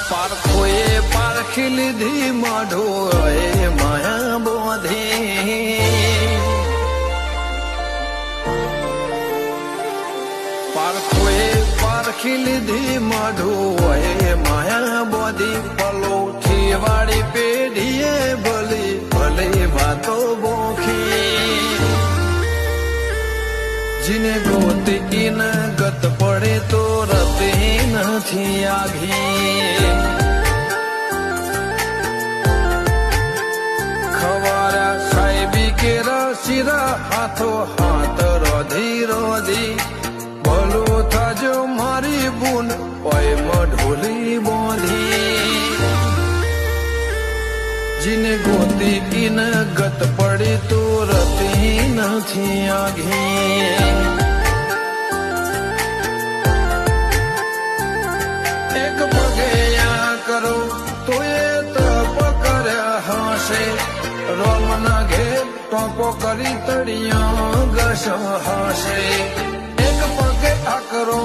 પારખોએ પારખી લીધી માઢો એ માયા બોધી પારખોએ પારખી લીધી માઢો એ માયા બોધી પલોઠી વાળી પેઢીએ ભલી ભલે વાતો બોખી जिने गोती न गत पड़े तो रते નથી आघी खवारा साहेबी के रसीरा हाथो हाथ रोधी रोधी भलो थाजो मारी बून ओय मढोली बोधी जिने गोती न गत पड़े तो रते નથી आघी एक पगे या करो तो ये तप कर्या हसे रोमना घे टोपो करी तड़िया घस हसे एक पगे आ करो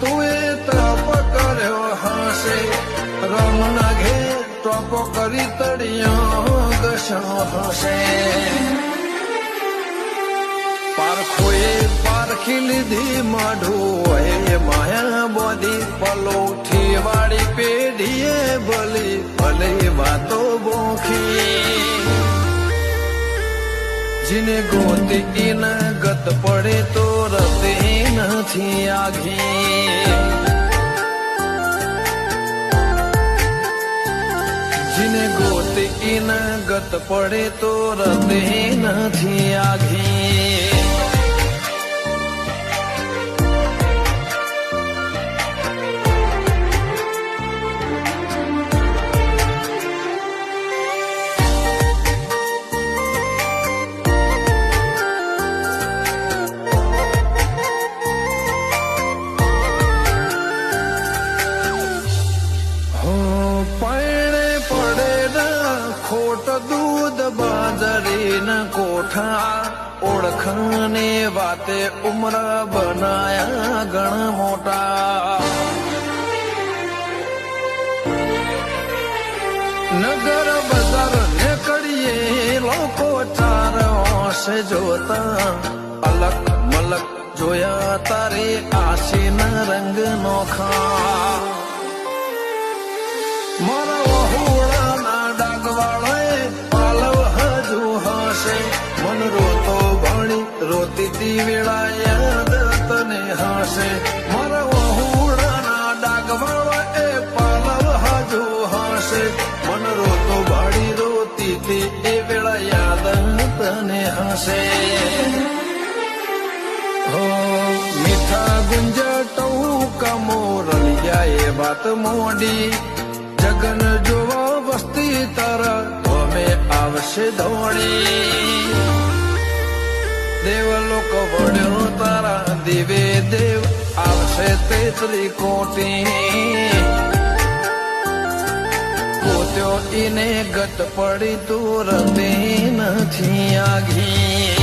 तो ये तप कर्यो हसे रोमना घे टोपो करी तड़िया घस हसे पारखोए पारखी લીધી માઢો એ માયા બોધી પલોઠી વાળી પેઢીએ ભલી ભલે વાતો બોખી જીને ગોતી ન ગત પડે તો રતે નથી આઘી જીને ગોતી ન ગત પડે તો રતે નથી આઘી खोट दूध बाजरी न कोठा ओळखने वाते उम्र बनाया गण मोटा नगर बजार ने कड़िए लोको चार से जोता अलग मलक जोया तारे आशी न रंग नोखा मारा वहुड़ा ना डागवाळे पालव हजू हसे मन रोतो भणी रोती ती वेळा याद तने हसे मारा वहुड़ा ना डागवाळे पालव हजू हसे मन रोतो भणी रोती ती ए वेळा याद तने हसे हो मीठा गुंजटौ कमोरलिया ए बात मोडी जगन जोवा वस्ती तारा અમે આવશે દોડી દેવલોક વળ્યો તારા દેવે દેવ આવશે તેત્રી કોટી ગોત્યો ઈને ગત પડી તું રતે નથી આઘી